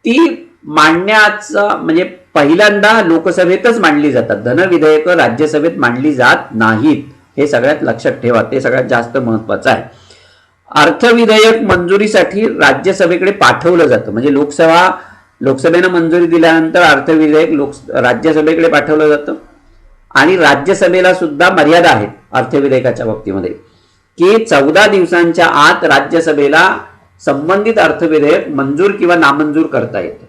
Speaker 1: ती मांडण्याचा म्हणजे पहिल्यांदा लोकसभेतच मांडली जातात. धनविधेयक राज्यसभेत मांडली जात नाहीत हे सगळ्यात लक्षात ठेवा, ते सगळ्यात जास्त महत्वाचं आहे. अर्थविधेयक मंजुरीसाठी राज्यसभेकडे पाठवलं जातं. म्हणजे लोकसभेनं मंजुरी दिल्यानंतर अर्थविधेयक राज्यसभेकडे पाठवलं जातं आणि राज्यसभेला सुद्धा मर्यादा आहेत अर्थविधेयकाच्या बाबतीमध्ये की 14 दिवसांच्या आत राज्यसभेला संबंधित अर्थविधेयक मंजूर किंवा नामंजूर करता येतं.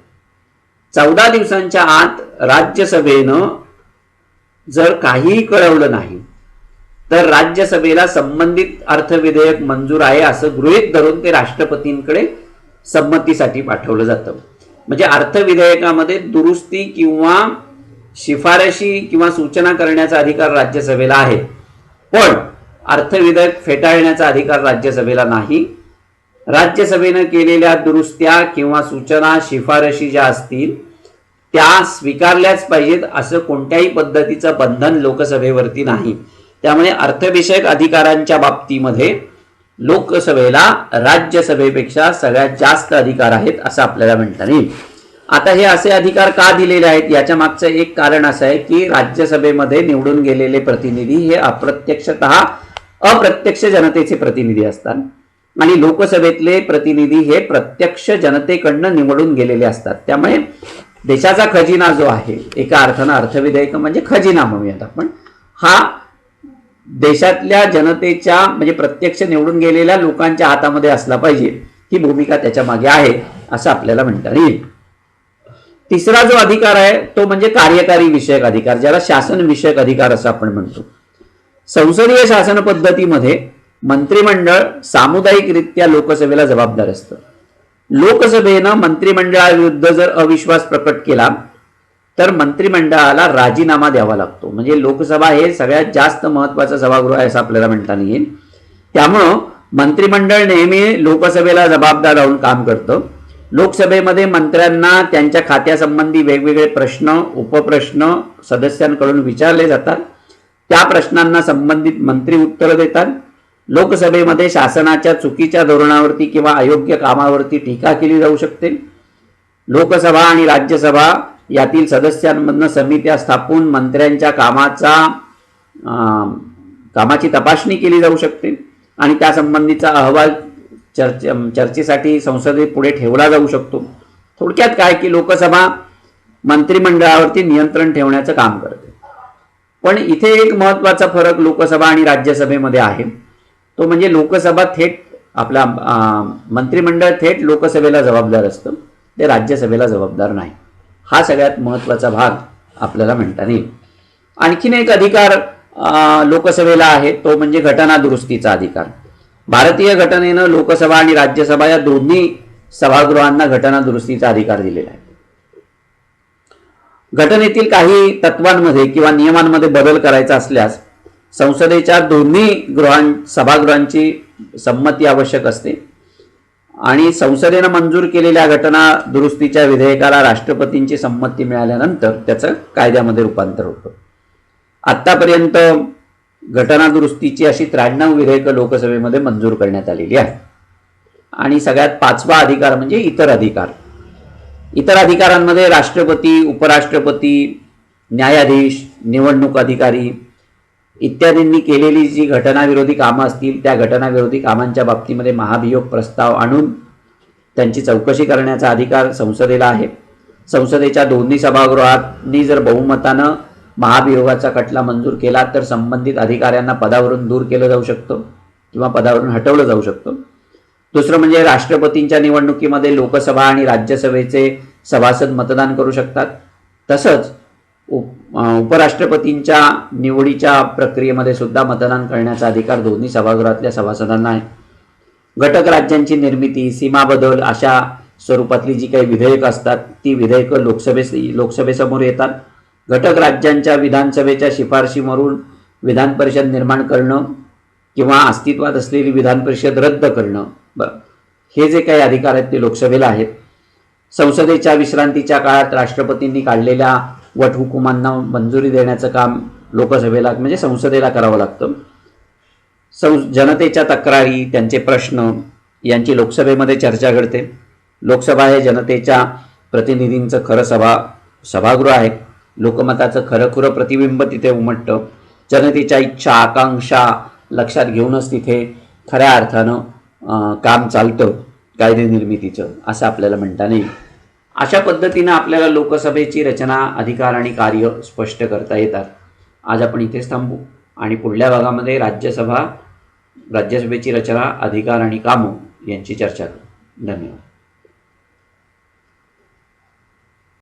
Speaker 1: 14 दिवसांच्या आत राज्यसभेनं जर काहीही कळवलं नाही तर राज्यसभेला संबंधित अर्थविधेयक मंजूर आहे असं गृहीत धरून ते राष्ट्रपतींकडे संमतीसाठी पाठवलं जातं. म्हणजे अर्थविधेयकामध्ये दुरुस्ती किंवा शिफारशी किंवा सूचना करण्याचा अधिकार राज्यसभेला आहे, पण अर्थविधेयक फेटाळण्याचा अधिकार राज्यसभेला नाही. राज्यसभेनं केलेल्या दुरुस्त्या किंवा सूचना शिफारशी ज्या असतील त्या स्वीकारल्याच पाहिजेत असं कोणत्याही पद्धतीचं बंधन लोकसभेवरती नाही. त्यामुळे अर्थविषयक अधिकारांच्या बाबतीमध्ये लोकसभेला राज्यसभेपेक्षा सगळ्यात जास्त अधिकार आहेत असं आपल्याला म्हणता येईल. आता हे असे अधिकार का दिलेले आहेत याच्या मागचं एक कारण असं आहे की राज्यसभेमध्ये निवडून गेलेले प्रतिनिधी हे अप्रत्यक्ष जनतेचे प्रतिनिधी असतात आणि लोकसभेतले प्रतिनिधी हे प्रत्यक्ष जनतेकडनं निवडून गेलेले असतात. त्यामुळे देशाचा खजिना जो आहे, एका अर्थानं अर्थविधेयक म्हणजे खजिना म्हणूयात आपण, हा देशातल्या जनतेच्या म्हणजे प्रत्यक्ष निवडून गेलेल्या लोकांच्या हातामध्ये असला पाहिजे, ही भूमिका त्याच्या मागे आहे असं आपल्याला म्हणता येईल. तिसरा जो अधिकार आहे तो म्हणजे कार्यकारी विषयक अधिकार, ज्याला शासन विषयक अधिकार असं आपण म्हणतो. संसदीय शासन पद्धतीमध्ये मंत्रिमंडळ सामुदायिकरित्या लोकसभेला जबाबदार असतं. लोकसभेनं मंत्रिमंडळाविरुद्ध जर अविश्वास प्रकट केला तर मंत्रिमंडळाला राजीनामा द्यावा लागतो. म्हणजे लोकसभा हे सगळ्यात जास्त महत्वाचं सभागृह आहे असं आपल्याला म्हणता येईल. त्यामुळं मंत्रिमंडळ नेहमी लोकसभेला जबाबदार राहून काम करतं. लोकसभेमध्ये मंत्र्यांना त्यांच्या खात्यासंबंधी वेगवेगळे प्रश्न, उपप्रश्न सदस्यांकडून विचारले जातात. त्या प्रश्नांना संबंधित मंत्री उत्तरं देतात. लोकसभेमध्ये शासनाच्या चुकीच्या धोरणावरती किंवा अयोग्य कामावरती टीका केली जाऊ शकते. लोकसभा आणि राज्यसभा यातील सदस्यांमधनं समित्या स्थापून मंत्र्यांच्या कामाची तपासणी केली जाऊ शकते आणि त्यासंबंधीचा अहवाल चर्चेसाठी संसदेत पुढे ठेवला जाऊ शकतो. थोडक्यात काय की लोकसभा मंत्रिमंडळावरती नियंत्रण ठेवण्याचं काम करते. पण इथे एक महत्त्वाचा फरक लोकसभा आणि राज्यसभेमध्ये आहे, तो म्हणजे लोकसभा थेट आपला मंत्रिमंडळ थेट लोकसभेला जबाबदार असतं, ते राज्यसभेला जबाबदार नाही. हा सगळ्यात महत्त्वाचा भाग आपल्याला म्हणता येईल. आणखीन एक अधिकार लोकसभेला आहे तो म्हणजे घटना दुरुस्तीचा अधिकार. भारतीय घटनेनं लोकसभा आणि राज्यसभा या दोन्ही सभागृहांना घटना दुरुस्तीचा अधिकार दिलेला आहे. घटनेतील काही तत्वांमध्ये किंवा नियमांमध्ये बदल करायचा असल्यास संसदेच्या दोन्ही सभागृहांची संमती आवश्यक असते आणि संसदेनं मंजूर केलेल्या घटना दुरुस्तीच्या विधेयकाला राष्ट्रपतींची संमती मिळाल्यानंतर त्याचं कायद्यामध्ये रूपांतर होतं. आत्तापर्यंत घटना दुरुस्तीची अशी 93 विधेयकं लोकसभेमध्ये मंजूर करण्यात आलेली आहे. आणि सगळ्यात पाचवा अधिकार म्हणजे इतर अधिकार. इतर अधिकारांमध्ये राष्ट्रपती, उपराष्ट्रपती, न्यायाधीश, निवडणूक अधिकारी इत्यादींनी केलेली जी घटनाविरोधी कामं असतील त्या घटनाविरोधी कामांच्या बाबतीमध्ये महाभियोग प्रस्ताव आणून त्यांची चौकशी करण्याचा अधिकार संसदेला आहे. संसदेच्या दोन्ही सभागृहांनी जर बहुमतानं महाभियोगाचा खटला मंजूर केला तर संबंधित अधिकाऱ्यांना पदावरून दूर केलं जाऊ शकतं किंवा पदावरून हटवलं जाऊ शकतं. दुसरं म्हणजे राष्ट्रपतींच्या निवडणुकीमध्ये लोकसभा आणि राज्यसभेचे सभासद मतदान करू शकतात. तसंच उपराष्ट्रपतींच्या निवडीच्या प्रक्रियेमध्ये सुद्धा मतदान करण्याचा अधिकार दोन्ही सभागृहातल्या सभासदांना आहे. घटक राज्यांची निर्मिती, सीमा बदल अशा स्वरूपातली जी काही विधेयकं असतात ती विधेयकं लोकसभेसमोर येतात. घटक राज्यांच्या विधानसभेच्या शिफारशीवरून विधान परिषद निर्माण करणं किंवा अस्तित्वात असलेली विधान परिषद रद्द करणं, हे जे काही अधिकार आहेत ते लोकसभेला आहेत. संसदेच्या विश्रांतीच्या काळात राष्ट्रपतींनी काढलेल्या वटहुकुमांना मंजुरी देण्याचं काम लोकसभेला म्हणजे संसदेला करावं लागतं. जनतेच्या तक्रारी, त्यांचे प्रश्न यांची लोकसभेमध्ये चर्चा घडते. लोकसभा हे जनतेच्या प्रतिनिधींचं खरं सभागृह आहे. लोकमताचं खरंखुरं प्रतिबिंब तिथे उमटतं. जनतेच्या इच्छा, आकांक्षा लक्षात घेऊनच तिथे खऱ्या अर्थानं काम चालतं कायदे निर्मितीचं असं आपल्याला म्हणता येईल. अशा पद्धतीनं आपल्याला लोकसभेची रचना, अधिकार आणि कार्य स्पष्ट करता येतात. आज आपण इथेच थांबू आणि पुढल्या भागामध्ये राज्यसभेची रचना, अधिकार आणि कामं यांची चर्चा करू. धन्यवाद.